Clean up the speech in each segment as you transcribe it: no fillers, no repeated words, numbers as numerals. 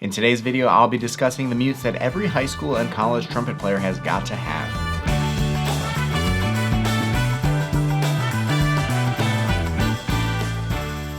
In today's video, I'll be discussing the mutes that every high school and college trumpet player has got to have.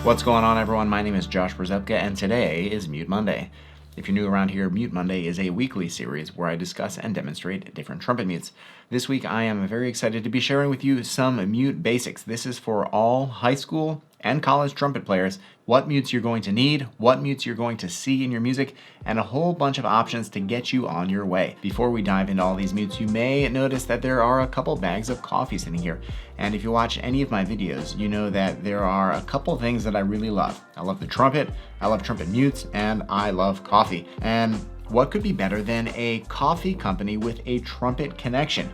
What's going on, everyone? My name is Josh Rzepka, and today is Mute Monday. If you're new around here, Mute Monday is a weekly series where I discuss and demonstrate different trumpet mutes. This week, I am very excited to be sharing with you some mute basics. This is for all high school and college trumpet players, what mutes you're going to need, what mutes you're going to see in your music, and a whole bunch of options to get you on your way. Before we dive into all these mutes, you may notice that there are a couple bags of coffee sitting here. And if you watch any of my videos, you know that there are a couple things that I really love. I love the trumpet, I love trumpet mutes, and I love coffee. And what could be better than a coffee company with a trumpet connection?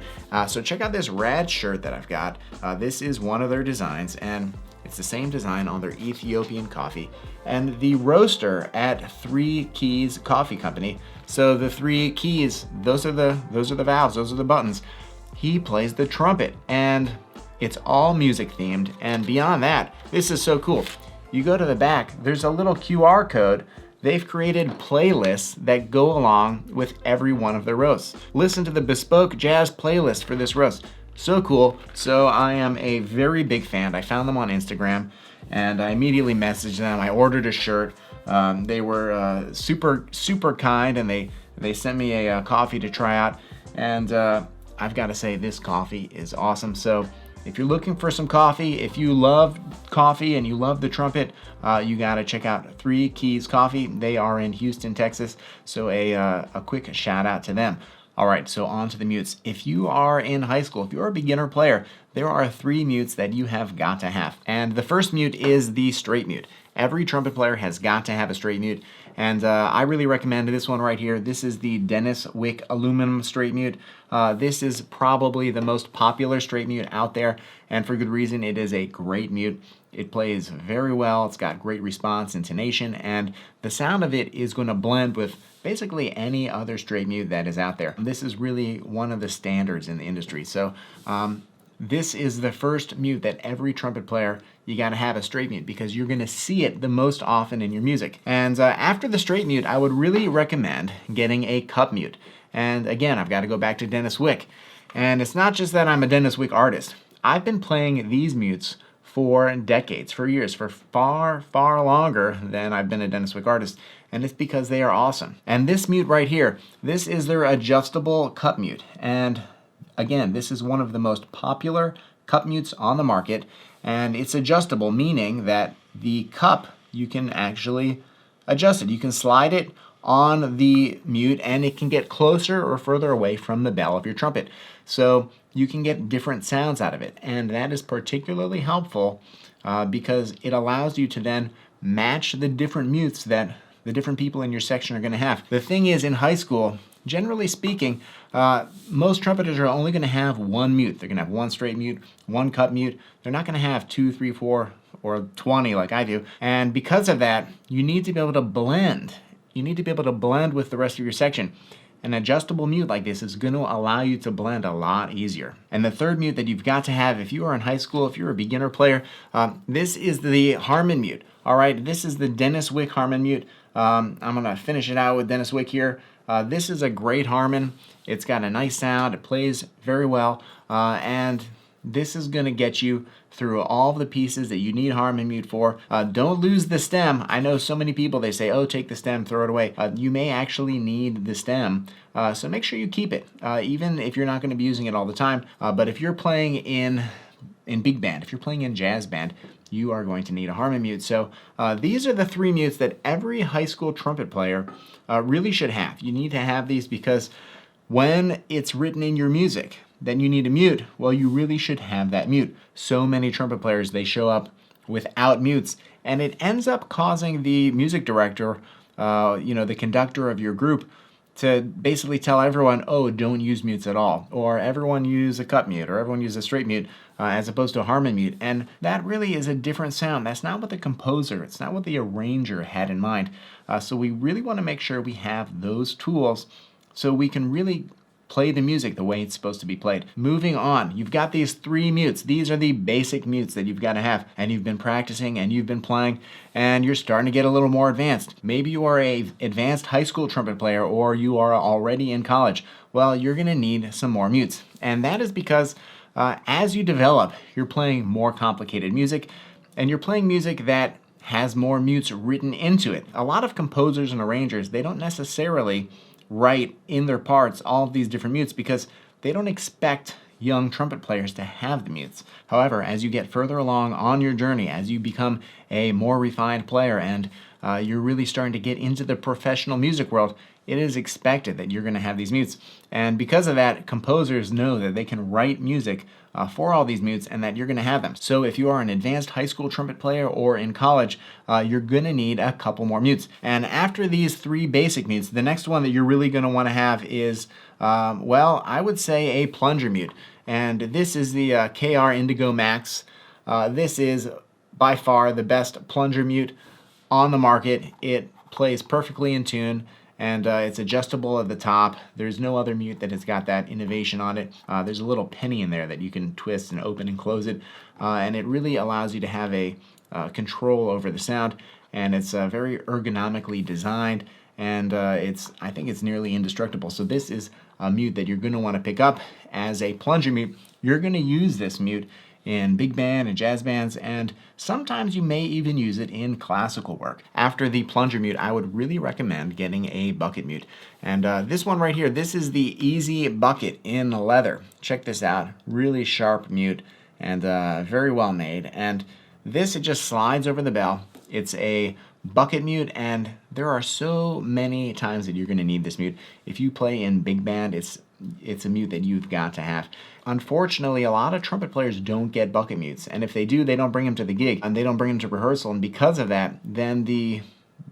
So check out this rad shirt that I've got. This is one of their designs, and it's the same design on their Ethiopian coffee. And the roaster at 3 Keys Coffee Company. So the 3 keys, those are the valves, those are the buttons. He plays the trumpet, and it's all music themed. And beyond that, this is so cool. You go to the back, there's a little QR code. They've created playlists that go along with every one of their roasts. Listen to the bespoke jazz playlist for this roast. So cool. So I am a very big fan. I found them on Instagram and I immediately messaged them. I ordered a shirt. They were super kind, and they sent me a coffee to try out. And I've got to say, this coffee is awesome. So if you're looking for some coffee, if you love coffee and you love the trumpet, you got to check out 3 Keys Coffee. They are in Houston, Texas. So a quick shout out to them. All right, so on to the mutes. If you are in high school, if you're a beginner player, there are 3 mutes that you have got to have. And the first mute is the straight mute. Every trumpet player has got to have a straight mute. And I really recommend this one right here. This is the Denis Wick aluminum straight mute. This is probably the most popular straight mute out there, and for good reason. It is a great mute. It plays very well. It's got great response, intonation, and the sound of it is going to blend with basically any other straight mute that is out there. This is really one of the standards in the industry. So this is the first mute that every trumpet player, you got to have a straight mute, because you're going to see it the most often in your music. And after the straight mute, I would really recommend getting a cup mute. And again, I've got to go back to Denis Wick. And it's not just that I'm a Denis Wick artist. I've been playing these mutes for decades, for years, for far, far longer than I've been a Denis Wick artist. And it's because they are awesome. And this mute right here, this is their adjustable cup mute. And again, this is one of the most popular cup mutes on the market. And it's adjustable, meaning that the cup, you can actually adjust it. You can slide it on the mute, and it can get closer or further away from the bell of your trumpet. So you can get different sounds out of it. And that is particularly helpful because it allows you to then match the different mutes that the different people in your section are going to have. The thing is, in high school, generally speaking, most trumpeters are only going to have one mute. They're going to have one straight mute, one cup mute. They're not going to have 2, 3, 4, or 20 like I do. And because of that, you need to be able to blend. You need to be able to blend with the rest of your section. An adjustable mute like this is going to allow you to blend a lot easier. And the third mute that you've got to have if you are in high school, if you're a beginner player, this is the Harmon Mute. All right, this is the Denis Wick Harmon Mute. I'm going to finish it out with Denis Wick here. This is a great Harmon. It's got a nice sound. It plays very well. And this is going to get you through all the pieces that you need Harmon Mute for. Don't lose the stem. I know so many people, they say, oh, take the stem, throw it away. You may actually need the stem, so make sure you keep it, even if you're not going to be using it all the time. But if you're playing in big band, if you're playing in jazz band, you are going to need a Harmon Mute. So these are the 3 mutes that every high school trumpet player really should have. You need to have these because when it's written in your music, then you need a mute. Well, you really should have that mute. So many trumpet players, they show up without mutes, and it ends up causing the music director, the conductor of your group, to basically tell everyone, oh, don't use mutes at all, or everyone use a cup mute, or everyone use a straight mute, as opposed to a Harmon mute. And that really is a different sound. That's not what the composer, it's not what the arranger had in mind. So we really want to make sure we have those tools so we can really play the music the way it's supposed to be played. Moving on, you've got these 3 mutes. These are the basic mutes that you've got to have, and you've been practicing and you've been playing, and you're starting to get a little more advanced. Maybe you are a advanced high school trumpet player, or you are already in college. Well, you're going to need some more mutes, and that is because as you develop, you're playing more complicated music, and you're playing music that has more mutes written into it. A lot of composers and arrangers, they don't necessarily write in their parts all of these different mutes because they don't expect young trumpet players to have the mutes. However, as you get further along on your journey, as you become a more refined player and you're really starting to get into the professional music world, it is expected that you're going to have these mutes. And because of that, composers know that they can write music for all these mutes and that you're going to have them. So if you are an advanced high school trumpet player or in college, you're going to need a couple more mutes. And after these 3 basic mutes, the next one that you're really going to want to have is, well, I would say a plunger mute. And this is the KR Indigo Max. This is by far the best plunger mute on the market. It plays perfectly in tune, and it's adjustable at the top. There's no other mute that has got that innovation on it. There's a little penny in there that you can twist and open and close it, and it really allows you to have a control over the sound, and it's very ergonomically designed, and I think it's nearly indestructible. So this is a mute that you're going to want to pick up as a plunger mute. You're going to use this mute in big band and jazz bands, and sometimes you may even use it in classical work. After the plunger mute, I would really recommend getting a bucket mute. And this one right here, this is the Easy Bucket in leather. Check this out, really sharp mute and very well made. And this, it just slides over the bell. It's a bucket mute, and there are so many times that you're going to need this mute. If you play in big band, it's a mute that you've got to have. Unfortunately, a lot of trumpet players don't get bucket mutes, and if they do, they don't bring them to the gig, and they don't bring them to rehearsal, and because of that, then the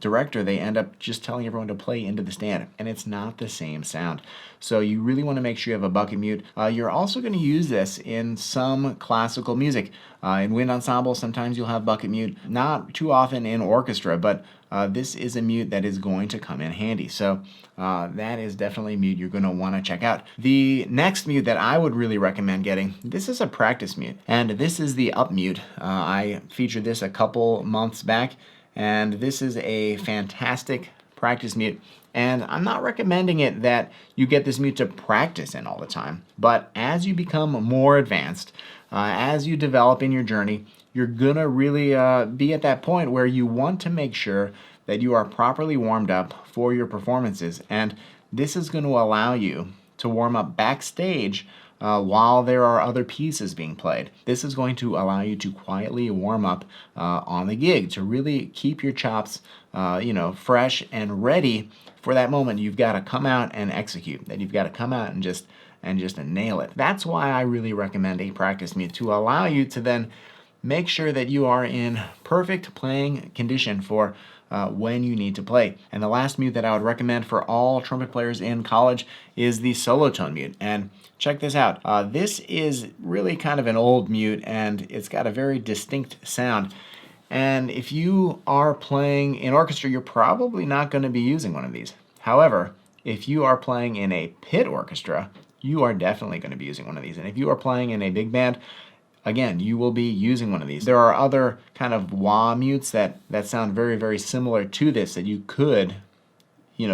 director, they end up just telling everyone to play into the stand, and it's not the same sound. So you really want to make sure you have a bucket mute. You're also going to use this in some classical music. In wind ensemble, sometimes you'll have bucket mute. Not too often in orchestra, but this is a mute that is going to come in handy. So that is definitely a mute you're going to want to check out. The next mute that I would really recommend getting, this is a practice mute, and this is the up mute. I featured this a couple months back, and this is a fantastic practice mute. And I'm not recommending it that you get this mute to practice in all the time, but as you become more advanced, as you develop in your journey, you're gonna really be at that point where you want to make sure that you are properly warmed up for your performances, and this is going to allow you to warm up backstage while there are other pieces being played. This is going to allow you to quietly warm up on the gig, to really keep your chops fresh and ready for that moment. You've got to come out and execute, that you've got to come out and just nail it. That's why I really recommend a practice mute, to allow you to then make sure that you are in perfect playing condition for when you need to play. And the last mute that I would recommend for all trumpet players in college is the solo tone mute. And check this out. This is really kind of an old mute, and it's got a very distinct sound. And if you are playing in orchestra, you're probably not going to be using one of these. However, if you are playing in a pit orchestra, you are definitely going to be using one of these. And if you are playing in a big band, again, you will be using one of these. There are other kind of wah mutes that sound very, very similar to this that you could,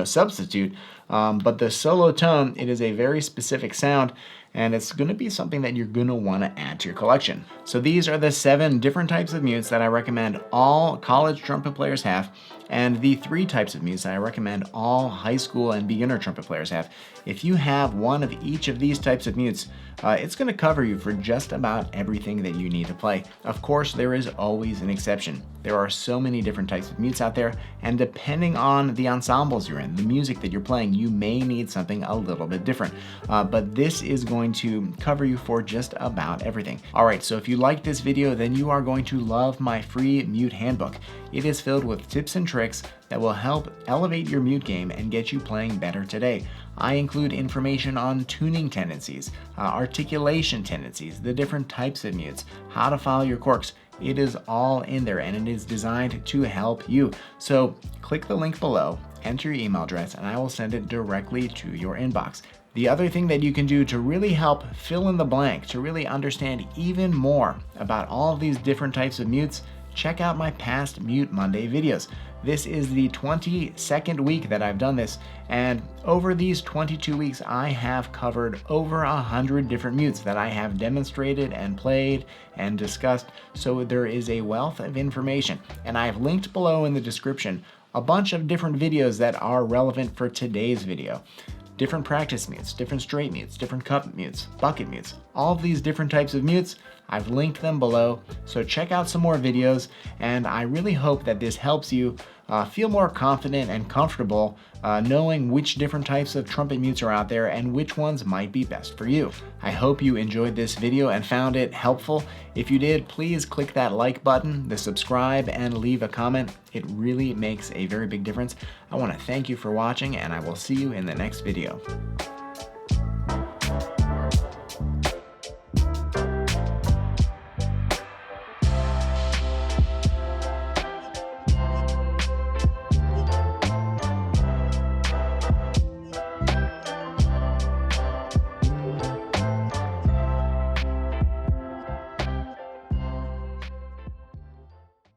substitute. But the solo tone, it is a very specific sound, and it's going to be something that you're going to want to add to your collection. So these are the 7 different types of mutes that I recommend all college trumpet players have, and the 3 types of mutes that I recommend all high school and beginner trumpet players have. If you have one of each of these types of mutes, it's going to cover you for just about everything that you need to play. Of course, there is always an exception. There are so many different types of mutes out there, and depending on the ensembles you're in, the music that you're playing, you may need something a little bit different. But this is going to cover you for just about everything. Alright, so if you like this video, then you are going to love my free mute handbook. It is filled with tips and tricks that will help elevate your mute game and get you playing better today. I include information on tuning tendencies, articulation tendencies, the different types of mutes, how to file your corks. It is all in there, and it is designed to help you. So click the link below, enter your email address, and I will send it directly to your inbox. The other thing that you can do to really help fill in the blank, to really understand even more about all of these different types of mutes, check out my past Mute Monday videos. This is the 22nd week that I've done this, and over these 22 weeks I have covered over 100 different mutes that I have demonstrated and played and discussed, so there is a wealth of information. And I've linked below in the description a bunch of different videos that are relevant for today's video. Different practice mutes, different straight mutes, different cup mutes, bucket mutes, all of these different types of mutes, I've linked them below, so check out some more videos, and I really hope that this helps you feel more confident and comfortable knowing which different types of trumpet mutes are out there and which ones might be best for you. I hope you enjoyed this video and found it helpful. If you did, please click that like button, the subscribe, and leave a comment. It really makes a very big difference. I want to thank you for watching, and I will see you in the next video.